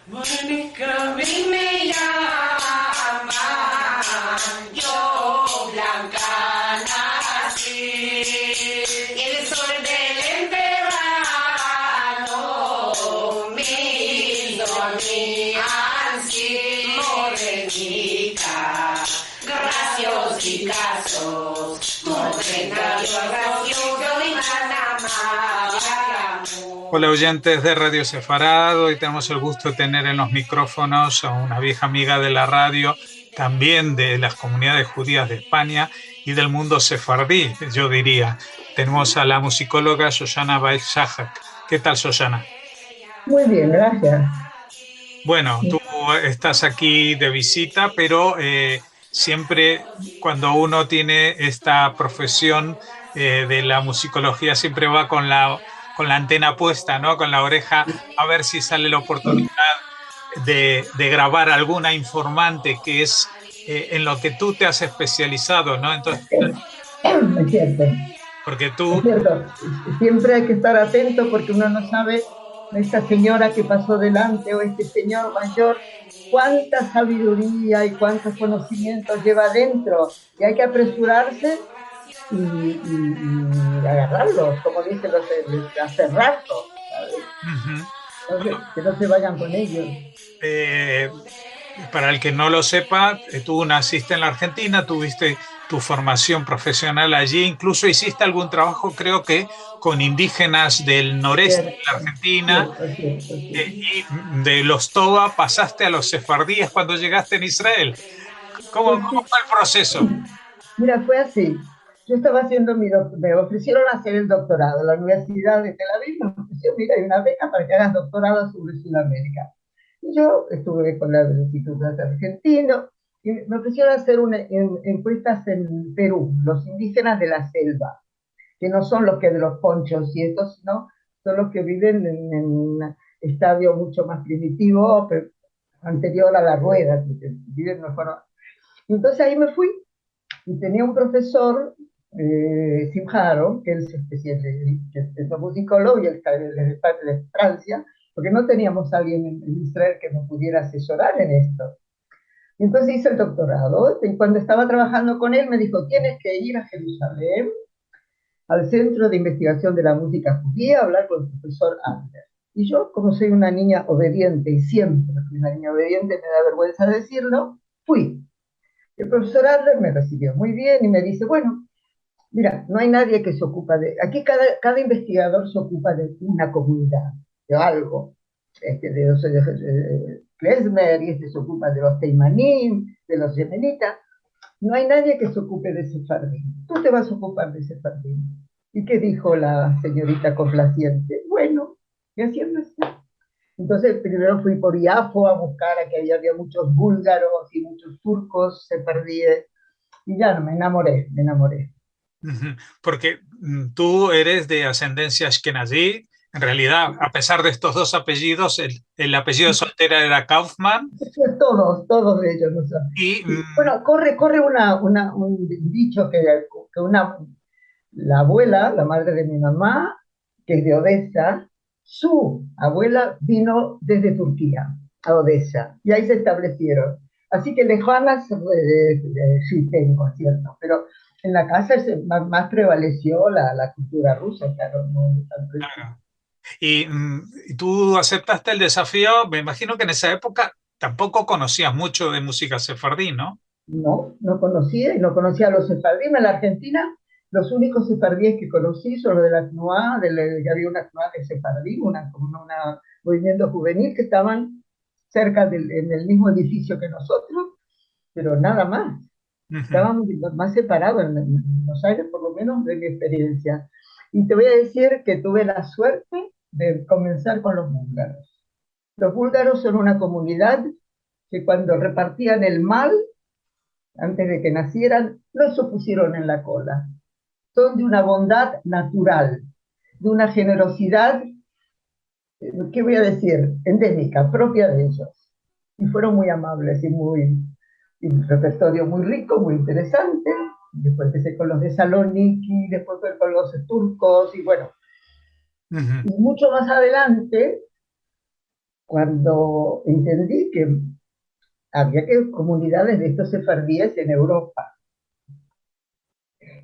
Mónica, a mí me llaman, yo blanca nací, y el sol del verano me hizo a mí así, morenita, graciosita sos, morena, graciosa y manamá. Hola oyentes de Radio Sefarado, hoy tenemos el gusto de tener en los micrófonos a una vieja amiga de la radio, también de las comunidades judías de España y del mundo sefardí, yo diría. Tenemos a la musicóloga Shoshana Baik-Shahak. ¿Qué tal, Shoshana? Muy bien, gracias. Bueno, tú estás aquí de visita, pero siempre cuando uno tiene esta profesión de la musicología, siempre va con la antena puesta, ¿no? Con la oreja, a ver si sale la oportunidad de grabar alguna informante que es en lo que tú te has especializado, ¿no? Entonces, Es cierto, porque es tú, cierto. Siempre hay que estar atento porque uno no sabe esta señora que pasó delante o este señor mayor, cuánta sabiduría y cuántos conocimientos lleva dentro. Y hay que apresurarse y agarrarlos, como dicen aferrarlos, ¿sabes? ujú, Entonces, que no se vayan con ellos. eh, para el que no lo sepa, tú naciste en la Argentina, tuviste tu formación profesional allí, incluso hiciste algún trabajo, creo que con indígenas del noreste de Cierto, la Argentina, cierto, cierto, sí. y de los Toba pasaste a los sefardíes cuando llegaste en Israel. Pues Cómo sí, fue el proceso? mira, fue así. Yo estaba haciendo me ofrecieron hacer el doctorado en la Universidad de Tel Aviv, me ofreció, mira, hay una beca para que hagas doctorado sobre Sudamérica. Y yo estuve con el Instituto Argentino y me ofrecieron hacer encuestas en Perú, los indígenas de la selva, que no son los que de los ponchos y estos, sino son los que viven en un estadio mucho más primitivo, anterior a la rueda, que viven mejor. Entonces ahí me fui y tenía un profesor, Simcha Aaron, que es musicólogo y él está desde parte de Francia, porque no teníamos a alguien en Israel que nos pudiera asesorar en esto. Y entonces hice el doctorado y cuando estaba trabajando con él me dijo, tienes que ir a Jerusalén, al Centro de Investigación de la Música Judía, a hablar con el profesor Adler. Y yo, como soy una niña obediente, y siempre fui una niña obediente, me da vergüenza decirlo, fui. El profesor Adler me recibió muy bien y me dice, bueno, mira, no hay nadie que se ocupa de... Aquí cada investigador se ocupa de una comunidad, de algo. De los Klezmer, y este se ocupa de los Teimanim, de los Yemenitas. No hay nadie que se ocupe de Sefardín. Tú te vas a ocupar de Sefardín. ¿Y qué dijo la señorita complaciente? Bueno, y así empecé. Entonces primero fui por Iafo a buscar a que había muchos búlgaros y muchos turcos sefardíes y ya me enamoré, me enamoré. Ujú. Porque tú eres de ascendencia ashkenazí. En realidad, a pesar de estos dos apellidos, el apellido de soltera era Kaufman. Todos ellos. ¿No? Y Sí. Bueno, corre un dicho que la abuela, la madre de mi mamá, que es de Odessa, su abuela vino desde Turquía a Odessa y ahí se establecieron. Así que lejanas sí tengo, ¿cierto? Pero en la casa más prevaleció la cultura rusa, claro, no tan presente. y tú aceptaste el desafío. Me imagino que en esa época tampoco conocías mucho de música sefardí, ¿no? No, no conocía y no conocía a los sefardíes. En la Argentina, los únicos sefardíes que conocí son los de la TNUA, ya había una TNUA de sefardí, una movimiento juvenil que estaban en el mismo edificio que nosotros, pero nada más. Ujú. Estábamos más separados en Buenos Aires, por lo menos de mi experiencia. Y te voy a decir que tuve la suerte de comenzar con los búlgaros. Los búlgaros son una comunidad que cuando repartían el mal, antes de que nacieran, no se pusieron en la cola. Son de una bondad natural, de una generosidad, ¿qué voy a decir? Endémica, propia de ellos. Y fueron muy amables y un repertorio muy rico, muy interesante. Después empecé con los de Saloniki, después con los turcos, y bueno. Ujú. Y mucho más adelante cuando entendí que había que comunidades de estos sefardíes en Europa.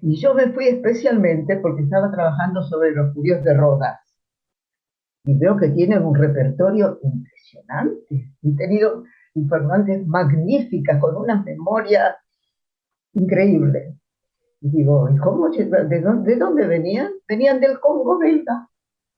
Y yo me fui especialmente porque estaba trabajando sobre los judíos de Rodas. Y veo que tienen un repertorio impresionante. He tenido informantes magníficas, con unas memorias increíbles. Y digo, ¿y cómo, de dónde venían? Venían del Congo belga.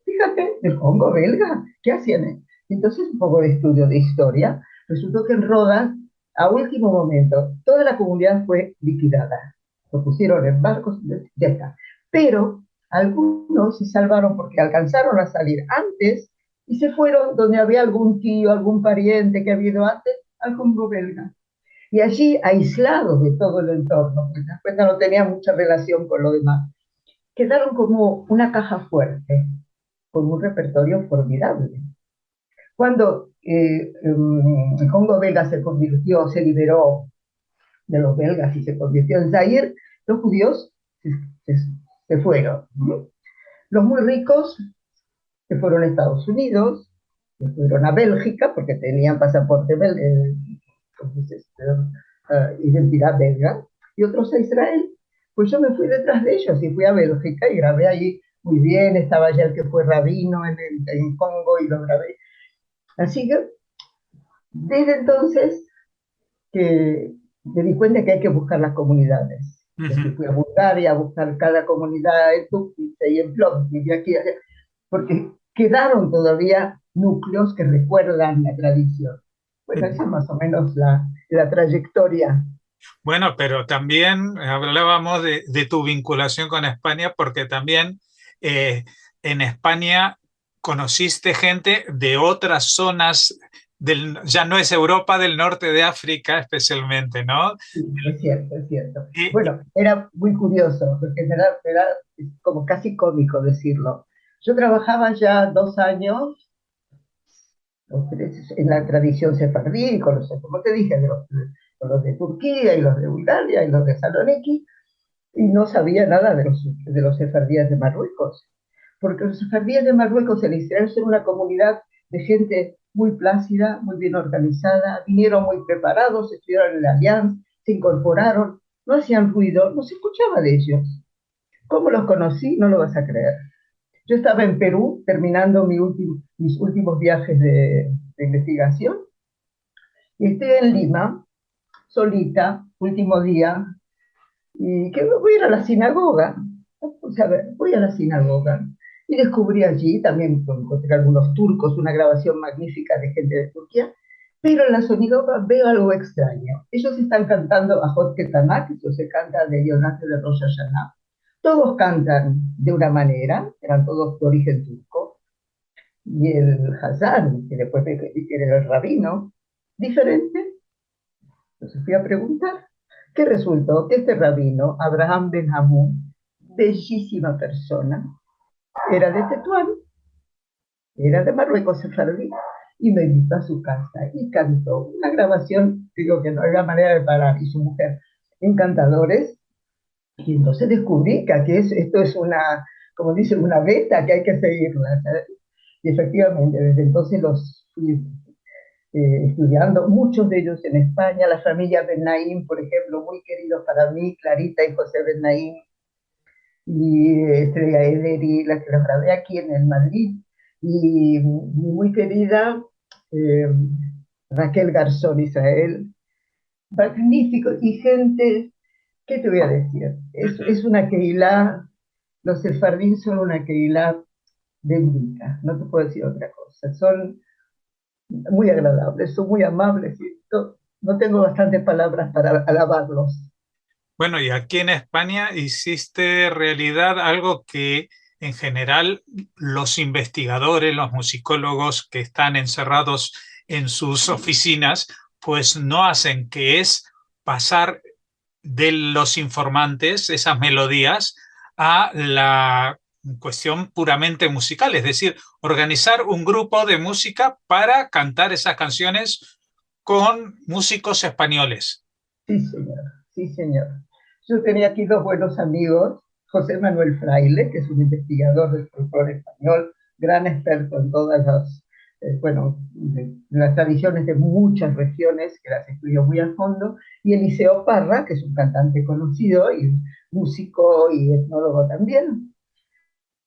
Fíjate, del Congo belga. ¿Qué hacían? Entonces, un poco de estudio de historia. Resultó que en Rodas, a último momento, toda la comunidad fue liquidada. Lo pusieron en barcos, ya está. Pero algunos se salvaron porque alcanzaron a salir antes y se fueron donde había algún tío, algún pariente que había ido antes al Congo belga. Y allí, aislados de todo el entorno, porque te das cuenta no tenía mucha relación con lo demás, quedaron como una caja fuerte, con un repertorio formidable. Cuando el Congo belga se liberó de los belgas y se convirtió en Zaire, los judíos se, se fueron. Los muy ricos se fueron a Estados Unidos, se fueron a Bélgica porque tenían pasaporte belga, identidad belga, y otros a Israel. Pues yo me fui detrás de ellos y fui a Bélgica y grabé allí muy bien. Estaba ya el que fue rabino en Congo y lo grabé. Así que desde entonces que me di cuenta que hay que buscar las comunidades. Entonces fui a Bulgaria a buscar cada comunidad en Tukitsa y en Plovdiv, y aquí, porque quedaron todavía núcleos que recuerdan la tradición. Bueno, esa es más o menos la trayectoria. Bueno, pero también hablábamos de tu vinculación con España, porque también en España conociste gente de otras zonas, ya no es Europa, del norte de África especialmente, ¿no? Sí, es cierto, es cierto. Y, Bueno, era muy curioso, porque era como casi cómico decirlo. Yo trabajaba ya 2 años en la tradición sefardí, como te dije, con los de Turquía y los de Bulgaria y los de Saloniki, y no sabía nada de los sefardíes de Marruecos, porque los sefardíes de Marruecos en Israel son una comunidad de gente muy plácida, muy bien organizada, vinieron muy preparados, estudiaron en la Alianza, se incorporaron, no hacían ruido, no se escuchaba de ellos. ¿Cómo los conocí? No lo vas a creer. Yo estaba en Perú terminando mis últimos viajes de investigación y estoy en Lima, solita, último día, y que voy a ir a la sinagoga. O sea, voy a la sinagoga y descubrí allí, también encontré algunos turcos, una grabación magnífica de gente de Turquía, pero en la sinagoga veo algo extraño. Ellos están cantando a Hot Ketanak, eso se canta de Yonate de Rosh Hashanah. Todos cantan de una manera, eran todos de origen turco, y el Hazán, que después que era el rabino, diferente. Entonces fui a preguntar. ¿Qué resultó? Que este rabino, Abraham Ben Hamun, bellísima persona, era de Tetuán, era de Marruecos sefardí, y me invitó a su casa y cantó una grabación, digo que no había manera de parar, y su mujer, encantadores, y entonces descubrí que aquí esto es una, como dicen, una beta que hay que seguirla, ¿sabes? Y efectivamente, desde entonces los fui estudiando, muchos de ellos en España, la familia Ben Naim, por ejemplo, muy queridos para mí, Clarita y José Ben Naim, y Estrella Ederi, la que los grabé aquí en el Madrid, y mi muy querida eh, Raquel Garzón Israel, magnífico, y gente, ¿qué te voy a decir? Es una keilá, los sefardín son una keilá bendita, no te puedo decir otra cosa, son muy agradables, son muy amables, y no tengo bastantes palabras para alabarlos. bueno, y aquí en España hiciste realidad algo que en general los investigadores, los musicólogos que están encerrados en sus oficinas, pues no hacen, que es pasar de los informantes, esas melodías, a la cuestión puramente musical, es decir, organizar un grupo de música para cantar esas canciones con músicos españoles. Sí, señor, sí, señor. Yo tenía aquí 2 buenos amigos, José Manuel Fraile, que es un investigador del folclore español, gran experto en todas bueno, de las tradiciones de muchas regiones, que las estudió muy a fondo, y Eliseo Parra, que es un cantante conocido y músico y etnólogo también.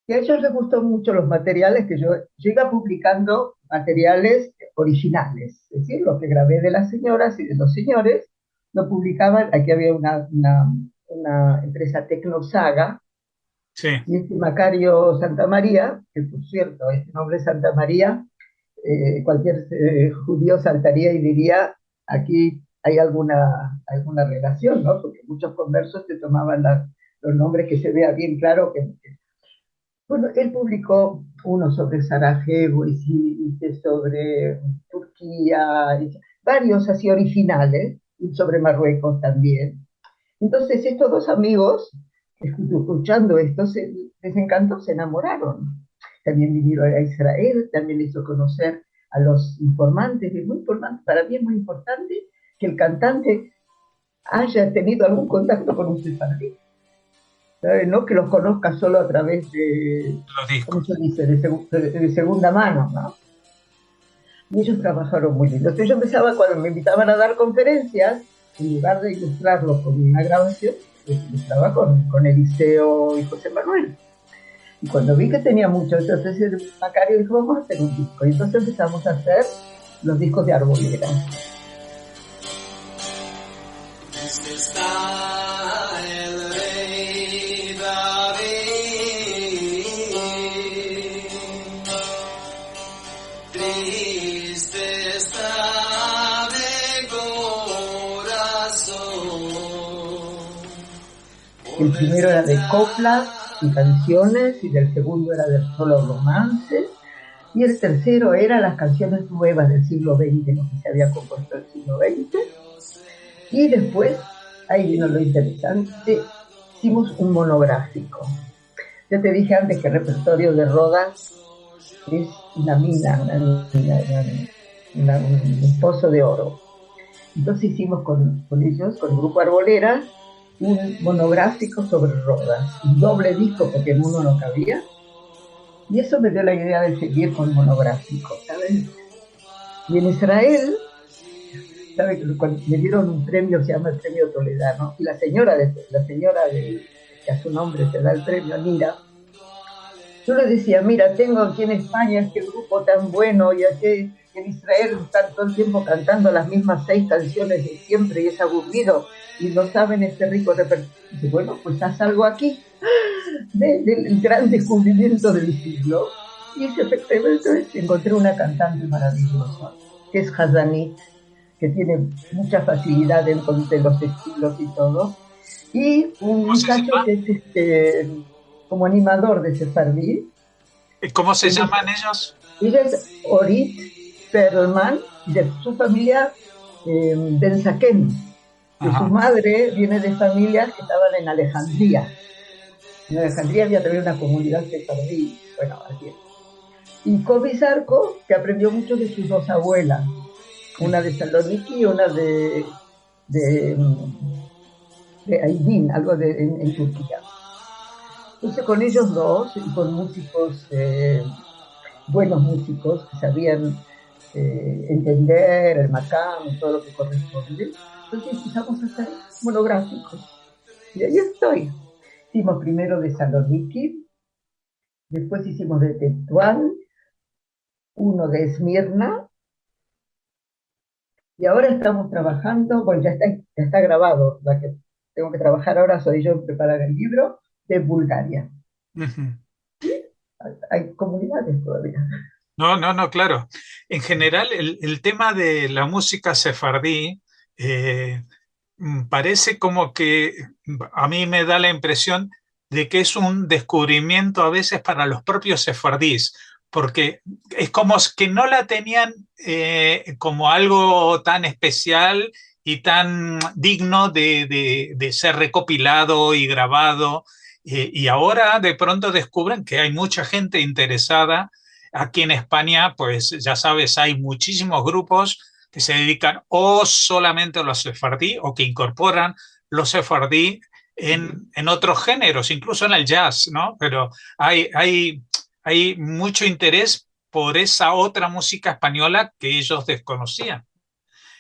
Y a ellos les gustó mucho los materiales que yo iba publicando materiales originales, es decir, lo que grabé de las señoras y de los señores, lo publicaban, aquí había una empresa Tecnosaga, Sí. y este Macario Santamaría, que por cierto, este nombre Santa María, cualquier judío saltaría y diría, aquí hay alguna relación, ¿no? Porque muchos conversos te tomaban los nombres que se vea bien claro que bueno, él publicó uno sobre Sarajevo y sobre Turquía, y varios así originales, y sobre Marruecos también. Entonces estos dos amigos, escuchando esto, les encantó, se enamoraron. También vinieron a Israel, también hizo conocer a los informantes. Es muy importante, para mí es muy importante que el cantante haya tenido algún contacto con un sefardí. No que los conozca solo a través de, Los ¿cómo discos. se dice?, de segunda mano, ¿no? Y ellos trabajaron muy bien. Entonces yo empezaba, cuando me invitaban a dar conferencias, en lugar de ilustrarlo con una grabación, pues ilustraba con Eliseo y José Manuel. Y cuando vi que tenía mucho, entonces el Macario dijo, vamos a hacer un disco. Y entonces empezamos a hacer los discos de Arbolera. El primero era de coplas y canciones, y el segundo era de solo romances, y el tercero era las canciones nuevas del siglo XX, lo que se había compuesto en el siglo XX. Y después, ahí vino lo interesante, hicimos un monográfico. Ya te dije antes que el repertorio de Rodas es una mina, un pozo de oro. Entonces hicimos con ellos, con el grupo Arbolera, un monográfico sobre Rodas, un doble disco porque en uno no cabía, y eso me dio la idea de seguir con monográfico, ¿sabes? Y en Israel, ¿sabes? Me dieron un premio, se llama el premio Toledano, y la señora que a su nombre se da el premio, Nira, yo le decía, mira, tengo aquí en España este grupo tan bueno, y aquí en Israel están todo el tiempo cantando las mismas 6 canciones de siempre y es aburrido, y no saben este rico repertorio. Dice, bueno, pues haz algo aquí, del gran descubrimiento del siglo. Y efectivamente encontré una cantante maravillosa, que es Hazanit, que tiene mucha facilidad en de los estilos y todo, y un muchacho que es como animador de Sefardí. ¿Cómo se llaman ellos? Ella es Orit Perlman, de su familia Ben Saken, que su madre viene de familias que estaban en Alejandría. En Alejandría había también una comunidad sefardí, bueno, así es. Y Kobi Zarco, que aprendió mucho de sus dos abuelas, una de Saloniki y una de Aydin, algo en Turquía. Entonces con ellos dos y con músicos, buenos músicos que sabían entender el macam, todo lo que corresponde, entonces empezamos a hacer monográficos. Y ahí estoy. Hicimos primero de Saloniki, después hicimos de Tetuán, uno de Esmirna, y ahora estamos trabajando, bueno, ya está grabado, la que tengo que trabajar ahora soy yo en preparar el libro de Bulgaria. Hay comunidades todavía. No, claro. En general, el tema de la música sefardí parece como que a mí me da la impresión de que es un descubrimiento a veces para los propios sefardíes, porque es como que no la tenían como algo tan especial y tan digno de ser recopilado y grabado, y ahora de pronto descubren que hay mucha gente interesada. Aquí en España, pues ya sabes, hay muchísimos grupos que se dedican o solamente a los sefardí o que incorporan los sefardí en otros géneros, incluso en el jazz, ¿no? Pero hay mucho interés por esa otra música española que ellos desconocían.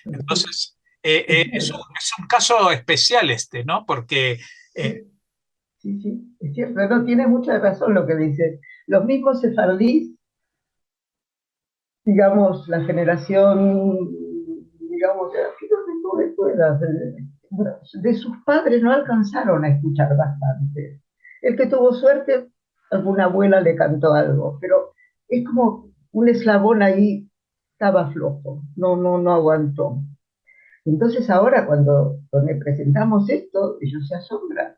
Entonces, es un caso especial este, ¿no? Porque sí, es cierto, no tiene mucha razón lo que dices. Los mismos sefardíes, digamos, la generación, digamos, de sus padres no alcanzaron a escuchar bastante. El que tuvo suerte, alguna abuela le cantó algo, pero es como un eslabón ahí, estaba flojo, no aguantó. Entonces ahora cuando le presentamos esto, ellos se asombran.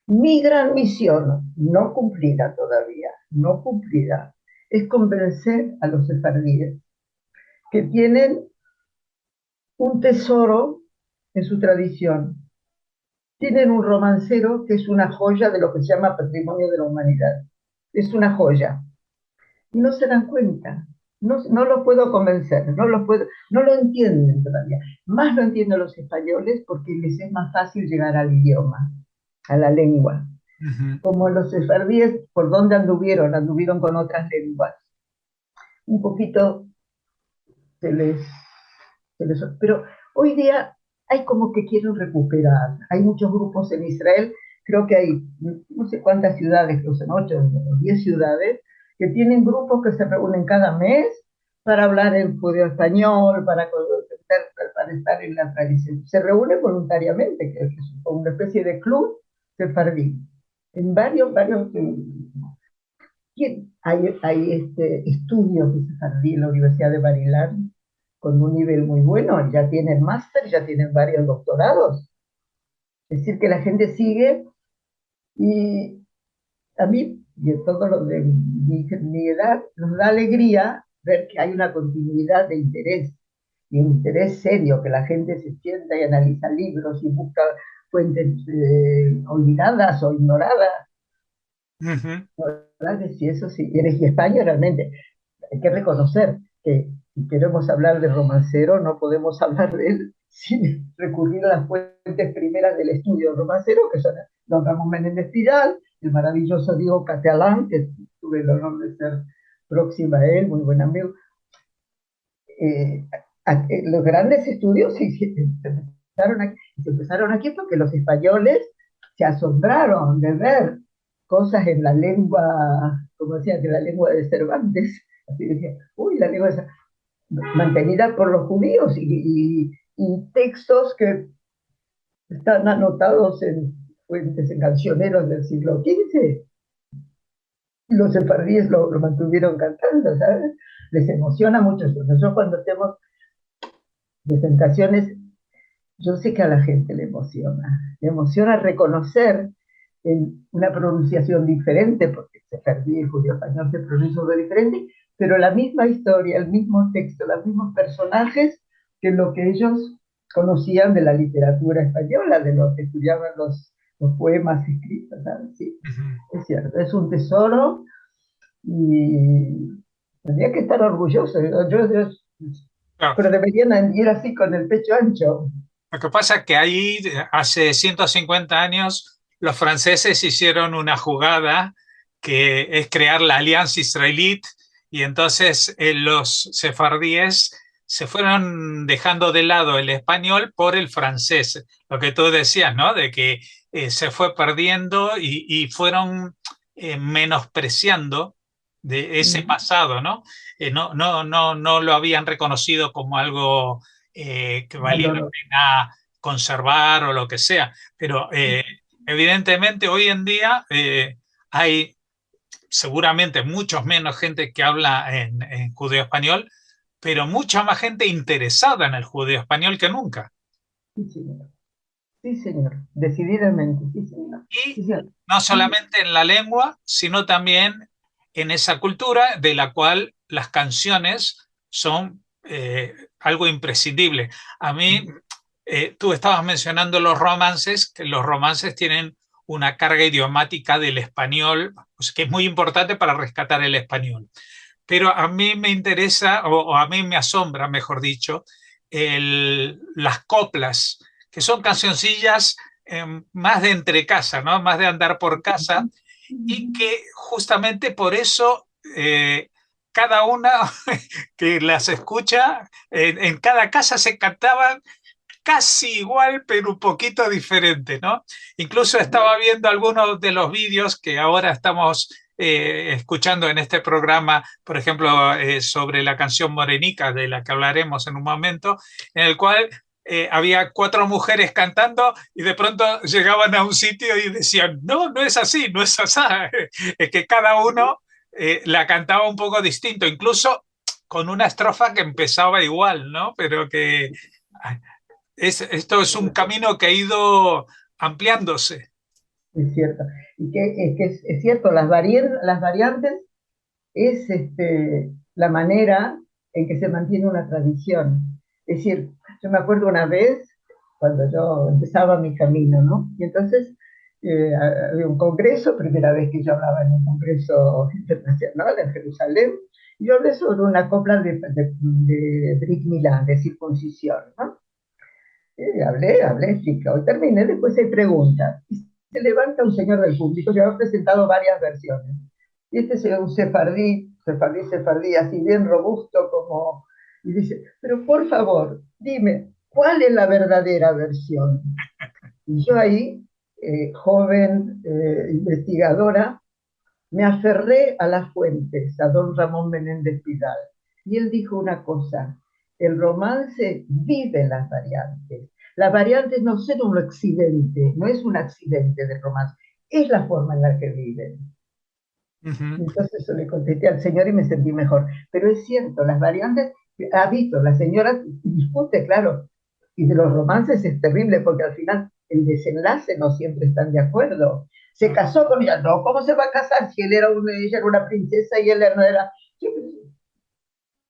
Mi gran misión, no cumplida todavía, no cumplida, es convencer a los sefardíes que tienen un tesoro en su tradición. Tienen un romancero que es una joya de lo que se llama patrimonio de la humanidad. Es una joya. Y no se dan cuenta. No lo puedo convencer, no lo entienden todavía. Más lo entienden los españoles porque les es más fácil llegar al idioma, a la lengua. Como los sefardíes, ¿por dónde anduvieron? Anduvieron con otras lenguas. Un poquito pero hoy día hay como que quieren recuperar. Hay muchos grupos en Israel, creo que hay no sé cuántas ciudades, creo que son 8 o 10 ciudades, que tienen grupos que se reúnen cada mes para hablar en judeo español, para estar en la tradición. Se reúnen voluntariamente, que es una especie de club sefardí. En varios hay estudios de sefardí en la Universidad de Maryland con un nivel muy bueno, ya tienen máster, ya tienen varios doctorados. Es decir, que la gente sigue y a mí y a todos los de mi edad nos da alegría ver que hay una continuidad de interés, y un interés serio, que la gente se sienta y analiza libros y busca fuentes olvidadas o ignoradas. ¿Verdad? Sí, eso sí. Y España realmente, hay que reconocer que si queremos hablar de romancero, no podemos hablar de él sin recurrir a las fuentes primeras del estudio romancero, que son don Ramón Menéndez Pidal, el maravilloso Diego Catalán, que tuve el honor de ser próxima a él, muy buen amigo. Los grandes estudios se empezaron aquí porque los españoles se asombraron de ver cosas en la lengua, como decía, que la lengua de Cervantes, así decía, uy, la lengua esa, mantenida por los judíos, y textos que están anotados en fuentes, en cancioneros del siglo XV, y los sefardíes lo mantuvieron cantando, ¿sabes? Les emociona mucho eso. Nosotros cuando hacemos presentaciones, yo sé que a la gente le emociona reconocer una pronunciación diferente, porque sefardí y judío español se pronuncia muy diferente, pero la misma historia, el mismo texto, los mismos personajes que lo que ellos conocían de la literatura española, de lo que estudiaban los poemas escritos, ¿sabes? Sí, es cierto, es un tesoro y tendría que estar orgulloso. Claro. Pero deberían ir así con el pecho ancho. Lo que pasa es que ahí, hace 150 años, los franceses hicieron una jugada que es crear la Alianza Israelita, y entonces los sefardíes se fueron dejando de lado el español por el francés. Lo que tú decías, ¿no? De que se fue perdiendo y fueron menospreciando de ese pasado, ¿no? No lo habían reconocido como algo que valía la pena conservar o lo que sea, pero evidentemente hoy en día hay seguramente muchos menos gente que habla en judeo español, pero mucha más gente interesada en el judeo español que nunca. Sí, señor. Sí, señor. Decididamente, sí, señor. Y sí, señor. no solamente en la lengua, sino también en esa cultura de la cual las canciones son algo imprescindible. A mí, tú estabas mencionando los romances, que los romances tienen una carga idiomática del español, pues, que es muy importante para rescatar el español. Pero a mí me interesa, o a mí me asombra, mejor dicho, las coplas, que son cancioncillas más de entre casa, ¿no? Más de andar por casa, y que justamente por eso cada una que las escucha, en cada casa se cantaban casi igual, pero un poquito diferente, ¿no? Incluso estaba viendo algunos de los vídeos que ahora estamos escuchando en este programa, por ejemplo, sobre la canción Morenica, de la que hablaremos en un momento, en el cual había 4 mujeres cantando y de pronto llegaban a un sitio y decían, no, no es así, no es así. Es que cada uno la cantaba un poco distinto, incluso con una estrofa que empezaba igual, ¿no? Pero que esto es un camino que ha ido ampliándose. Es cierto. Y es cierto, las variantes es la manera en que se mantiene una tradición. Es decir, yo me acuerdo una vez, cuando yo empezaba mi camino, ¿no? Y entonces había un congreso, primera vez que yo hablaba en un congreso internacional en Jerusalén, y yo hablé sobre una copla de Brit Milá, de circuncisión, ¿no? Hablé, expliqué, hoy terminé, después hay preguntas. Y se levanta un señor del público, yo he presentado varias versiones. Y este es un sefardí, así bien robusto como... Y dice, pero por favor, dime, ¿cuál es la verdadera versión? Y yo ahí, joven investigadora, me aferré a las fuentes, a don Ramón Menéndez Pidal. Y él dijo una cosa, el romance vive las variantes. Las variantes no son un accidente, no es un accidente del romance, es la forma en la que viven. Entonces yo le contesté al señor y me sentí mejor. Pero es cierto, las variantes, ha visto, la señora discute, claro, y de los romances es terrible porque al final el desenlace no siempre están de acuerdo. Se casó con ella, no, ¿cómo se va a casar si ella era una princesa y él no era?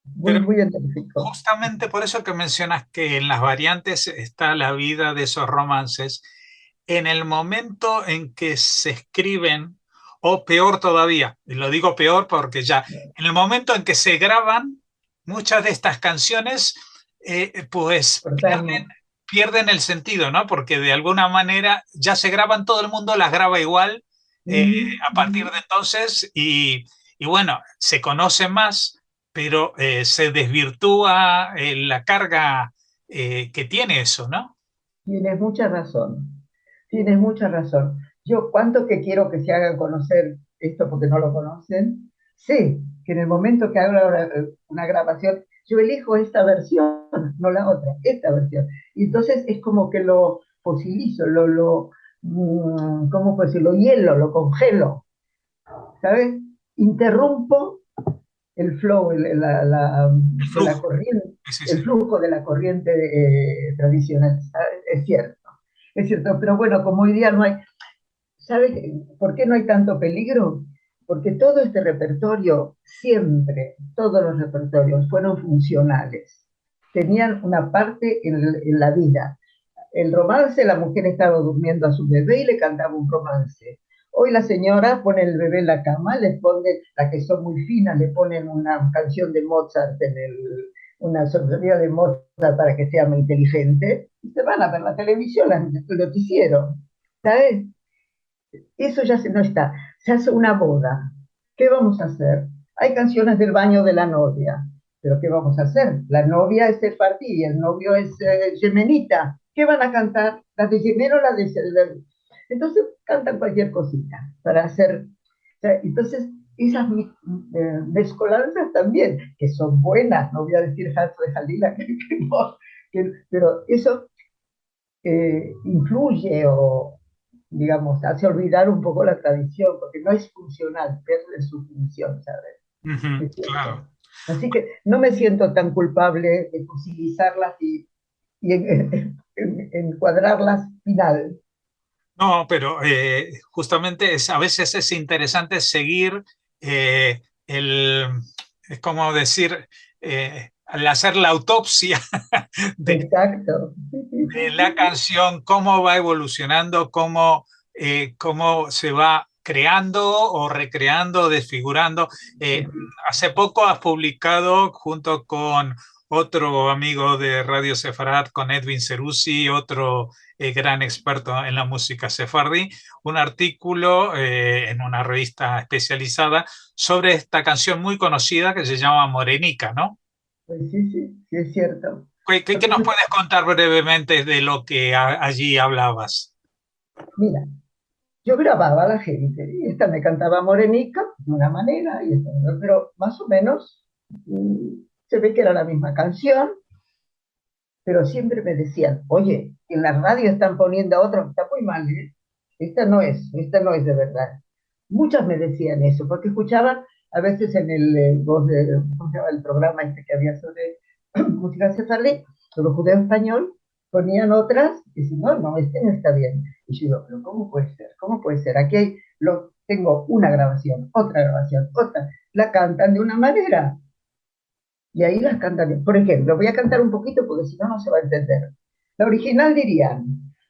Muy, Pero muy enérgico. justamente por eso que mencionas que en las variantes está la vida de esos romances, en el momento en que se escriben, o peor todavía, y lo digo peor porque ya, en el momento en que se graban, muchas de estas canciones pues pierden el sentido, ¿no? Porque de alguna manera ya se graban, todo el mundo las graba igual a partir de entonces y bueno, se conoce más, pero se desvirtúa la carga que tiene eso, ¿no? Tienes mucha razón, tienes mucha razón. Yo, cuánto que quiero que se hagan conocer esto porque no lo conocen, sé que en el momento que hago una grabación, yo elijo esta versión, no la otra, esta versión. Y entonces es como que lo fosilizo, ¿cómo puedo decir? Lo hielo, lo congelo, ¿sabes? Interrumpo el flow, de la corriente, Sí, el sí. flujo de la corriente tradicional, ¿sabes? Es cierto, pero bueno, como hoy día no hay, ¿sabes por qué no hay tanto peligro? Porque todo este repertorio, siempre, todos los repertorios fueron funcionales, tenían una parte en la vida. El romance, la mujer estaba durmiendo a su bebé y le cantaba un romance. Hoy la señora pone el bebé en la cama, le pone, las que son muy finas, le ponen una canción de Mozart una sonrisa de Mozart para que sea muy inteligente, y se van a ver la televisión, el noticiero. ¿Sabes? Eso ya no está. Se hace una boda. ¿Qué vamos a hacer? Hay canciones del baño de la novia. ¿Pero qué vamos a hacer? La novia es sefardí y el novio es yemenita. ¿Qué van a cantar? ¿Las de Yemen o las de... Entonces cantan cualquier cosita para hacer... O sea, entonces, esas mezcolanzas también, que son buenas, no voy a decir Hasso de Jalila, que no, pero eso influye o, digamos, hace olvidar un poco la tradición, porque no es funcional, pierde su función, ¿sabes? Es Claro. cierto. Así que no me siento tan culpable de fosilizarlas y encuadrarlas final. No, pero justamente a veces es interesante seguir el, es como decir, al hacer la autopsia Exacto. de la canción, cómo va evolucionando, cómo se va creando o recreando, desfigurando. Hace poco has publicado junto con otro amigo de Radio Sefarad con Edwin Ceruzzi, otro gran experto en la música sefardí, un artículo en una revista especializada sobre esta canción muy conocida que se llama Morenica, ¿no? Pues sí, sí, sí es cierto. ¿Qué nos puedes contar brevemente de lo que allí hablabas? Mira, yo grababa a la gente y esta me cantaba Morenica de una manera, y esta, pero más o menos se ve que era la misma canción, pero siempre me decían, oye, en la radio están poniendo a otra, está muy mal, ¿eh? Esta no es de verdad. Muchas me decían eso, porque escuchaban a veces en ¿cómo se llama el programa este que había sobre música sefardí, sobre judeo español, ponían otras y decían, no, no, este no está bien. Y yo digo, pero ¿cómo puede ser? ¿Cómo puede ser? Aquí tengo una grabación, otra, la cantan de una manera. Y ahí las cantan. Por ejemplo, voy a cantar un poquito porque si no, no se va a entender. La original dirían,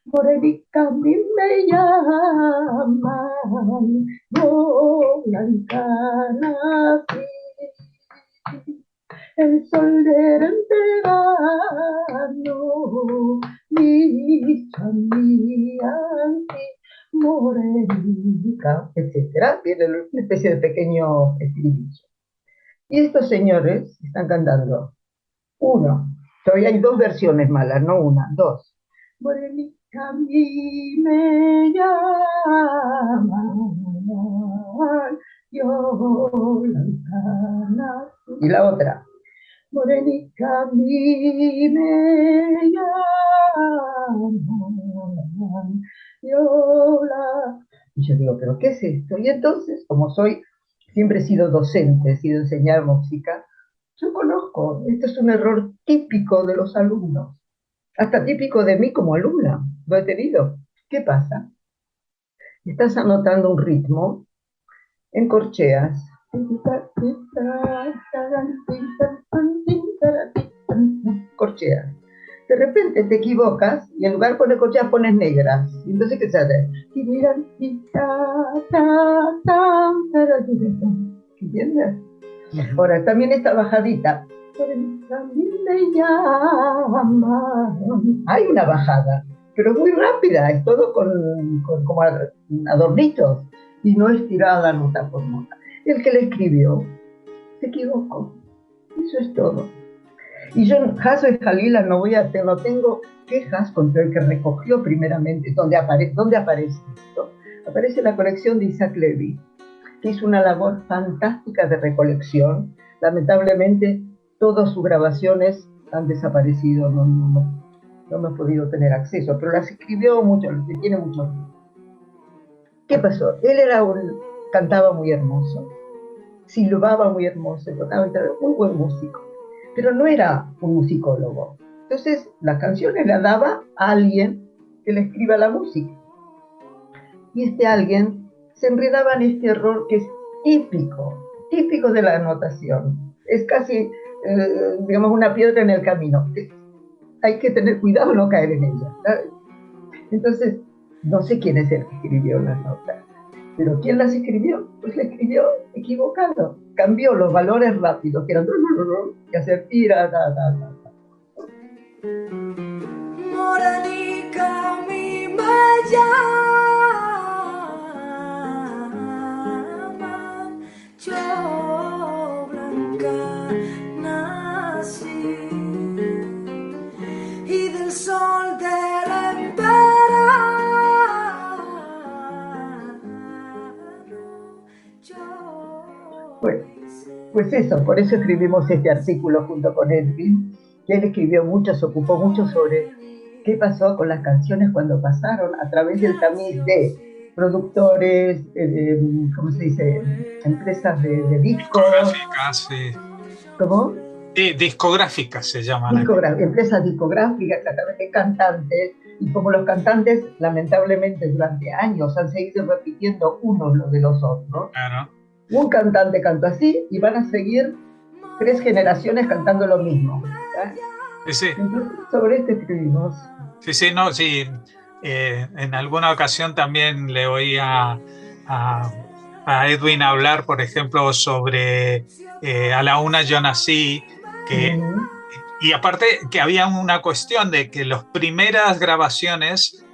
Morenica, a mí me llaman, yo blanca nací, el sol del verano, dicha mía, Morenica, etcétera. Viene una especie de pequeño estribillo. Y estos señores están cantando. Uno, todavía hay dos versiones malas, no una, dos. Morenica, a mí me llaman, yo la y la otra. Morenica, a mí me llaman, yo la... Y yo digo, ¿pero qué es esto? Y entonces, como siempre he sido docente, he sido enseñar música, yo conozco, esto es un error típico de los alumnos, hasta típico de mí como alumna, lo he tenido. ¿Qué pasa? Estás anotando un ritmo en corcheas. Corcheas. De repente te equivocas y en lugar de poner corcheas pones negras. Y entonces, ¿qué se hace? ¿Entiendes? Ahora, también esta bajadita. Hay una bajada, pero muy rápida, es todo como adornitos, y no es tirada nota por nota. El que le escribió se equivocó, eso es todo. Y yo, Hasso y Jalila, no tengo quejas contra el que recogió primeramente, ¿dónde aparece esto? Aparece en la colección de Isaac Levy, que hizo una labor fantástica de recolección. Lamentablemente, todas sus grabaciones han desaparecido, no hemos podido tener acceso, pero las escribió mucho, tiene muchos. ¿Qué pasó? Él cantaba muy hermoso, silbaba muy hermoso, tocaba guitarra, muy buen músico, pero no era un musicólogo. Entonces, las canciones las daba a alguien que le escriba la música. Y este alguien se enredaba en este error que es típico de la anotación. Es casi, digamos, una piedra en el camino. Hay que tener cuidado no caer en ella, ¿sabes? Entonces, no sé quién es el que escribió las notas, pero ¿quién las escribió? Pues la escribió equivocado. Cambió los valores rápidos, que eran y hacer tira, Morenica, mi bella. Yo blanca nací y del sol del verano. Pues eso, por eso escribimos este artículo junto con Edwin, que él escribió mucho, se ocupó mucho sobre qué pasó con las canciones cuando pasaron a través del tamiz de productores, ¿cómo se dice? Empresas de discos. Discográficas, sí. ¿Cómo? Sí, discográficas se llaman. Empresas discográficas, exactamente, cantantes. Y como los cantantes, lamentablemente, durante años han seguido repitiendo unos los de los otros. Claro. Un cantante canta así y van a seguir 3 generaciones cantando lo mismo. Sí. Entonces, sobre esto escribimos. Sí. En alguna ocasión también le oí a Edwin hablar, por ejemplo, sobre A la una yo nací, que y aparte que había una cuestión de que las primeras grabaciones,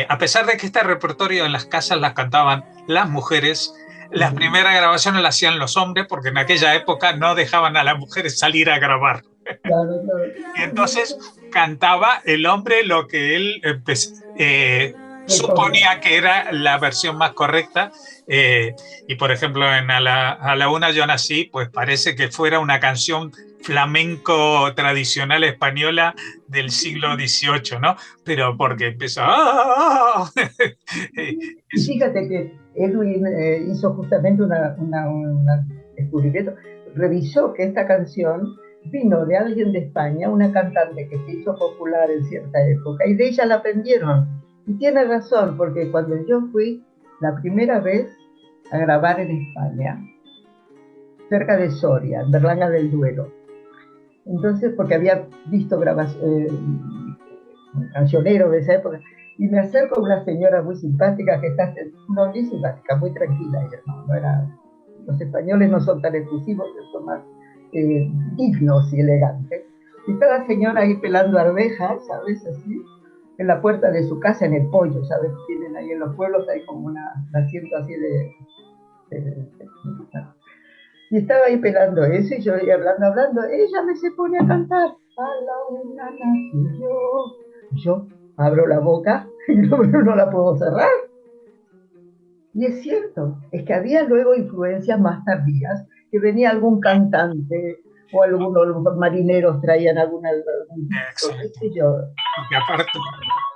a pesar de que este repertorio en las casas las cantaban las mujeres, las primeras grabaciones las hacían los hombres porque en aquella época no dejaban a las mujeres salir a grabar. Claro, claro. Y entonces cantaba el hombre lo que él suponía que era la versión más correcta. Y por ejemplo, en a la una yo nací, pues parece que fuera una canción flamenco tradicional española del siglo XVIII, ¿no? Pero porque empezó... Y fíjate que Edwin hizo justamente un descubrimiento, revisó que esta canción vino de alguien de España, una cantante que se hizo popular en cierta época, y de ella la aprendieron. Y tiene razón, porque cuando yo fui la primera vez a grabar en España, cerca de Soria, en Berlanga del Duero, entonces, porque había visto cancioneros de esa época, y me acerco a una señora muy simpática que está, no muy simpática, muy tranquila, ella no era, los españoles no son tan efusivos, son más dignos y elegantes. Y está la señora ahí pelando arvejas, ¿sabes? Así, en la puerta de su casa, en el pollo, ¿sabes? Tienen ahí en los pueblos, hay como un asiento así y estaba ahí pelando eso, y yo hablando, ella me se pone a cantar, a la una nací yo abro la boca y no la puedo cerrar. Y es cierto, es que había luego influencias más tardías, que venía algún cantante o algunos marineros traían algún qué sé yo. Porque aparte,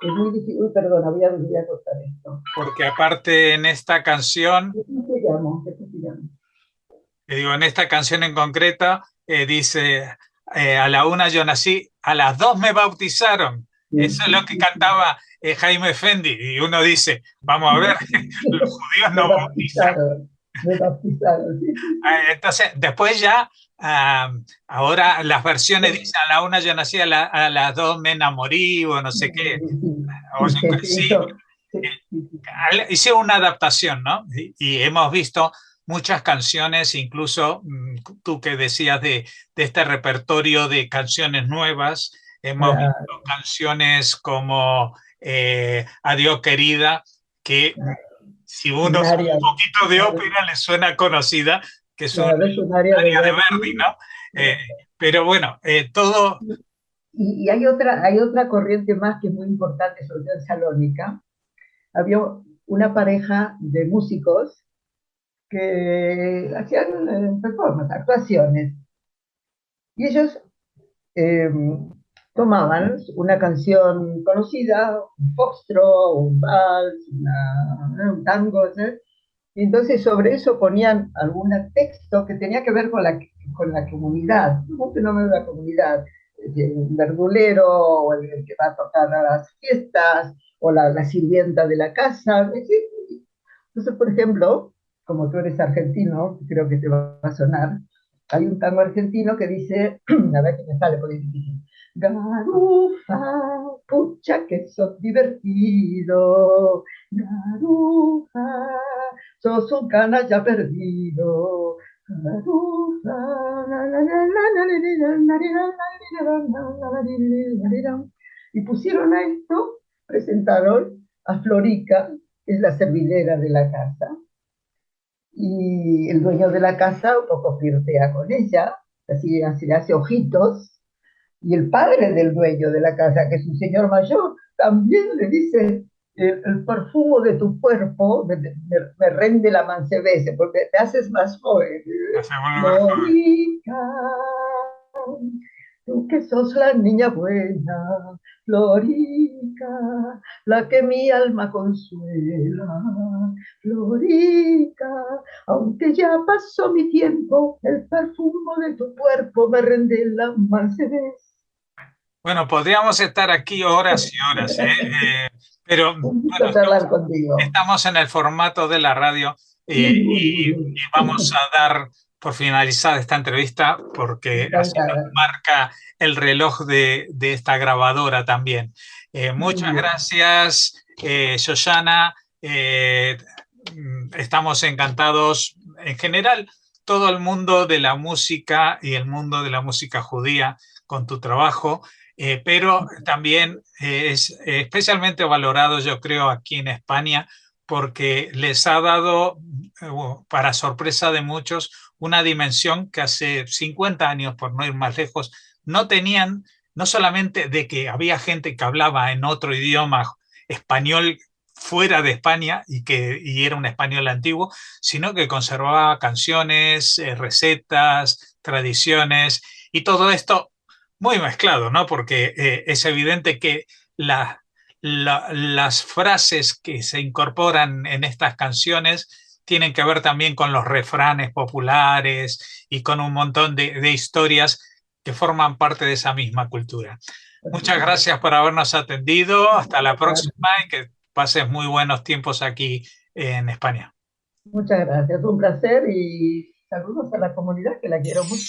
es muy difícil. Uy, perdona, voy a cortar esto. Porque aparte en esta canción, ¿Qué te llamo? digo, en esta canción en concreto, dice, a la una yo nací, a las dos me bautizaron. Sí. Eso es lo que cantaba Jaime Fendi. Y uno dice, vamos a ver, los judíos no bautizaron. Me bautizaron, sí. Entonces, después ya, ahora las versiones dicen, a la una yo nací, a las dos me enamorí, o no sé qué. Hicieron una adaptación, ¿no? Y hemos visto muchas canciones, incluso tú que decías de este repertorio de canciones nuevas, hemos visto canciones como Adiós querida, que si uno sabe un poquito de ópera le suena conocida, que es un área de Verdi, ¿no? Pero bueno, todo... Y hay otra corriente más que es muy importante, sobre todo en Salónica. Había una pareja de músicos que hacían performances, actuaciones. Y ellos tomaban una canción conocida, un foxtrot, un vals, un tango, ¿sí? Y entonces sobre eso ponían algún texto que tenía que ver con la comunidad, un fenómeno de la comunidad, el verdulero, o el que va a tocar a las fiestas, o la sirvienta de la casa. Entonces, por ejemplo, como tú eres argentino, creo que te va a sonar, hay un tango argentino que dice, a ver que me sale por difícil, Garufa, pucha que sos divertido, Garufa, sos un canalla perdido, Garufa, y pusieron a esto, presentaron a Florica, que es la servilera de la casa, y el dueño de la casa un poco flirtea con ella, así le hace ojitos, y el padre del dueño de la casa, que es un señor mayor, también le dice, el perfumo de tu cuerpo me rende la mancebece, porque te haces más joven. Florica, tú que sos la niña buena, Florica, la que mi alma consuela, Florica, aunque ya pasó mi tiempo, el perfume de tu cuerpo me rende la mancebece. Bueno, podríamos estar aquí horas y horas, pero bueno, estamos en el formato de la radio y vamos a dar por finalizada esta entrevista porque así nos marca el reloj de esta grabadora también. Muchas gracias, Shoshana. Estamos encantados, en general, todo el mundo de la música y el mundo de la música judía con tu trabajo, pero también es especialmente valorado, yo creo, aquí en España, porque les ha dado, para sorpresa de muchos, una dimensión que hace 50 años, por no ir más lejos, no tenían, no solamente de que había gente que hablaba en otro idioma español fuera de España y era un español antiguo, sino que conservaba canciones, recetas, tradiciones y todo esto muy mezclado, ¿no? Porque es evidente que las frases que se incorporan en estas canciones tienen que ver también con los refranes populares y con un montón de historias que forman parte de esa misma cultura. Muchas gracias por habernos atendido. Hasta la próxima y que pases muy buenos tiempos aquí en España. Muchas gracias, un placer y saludos a la comunidad que la quiero mucho.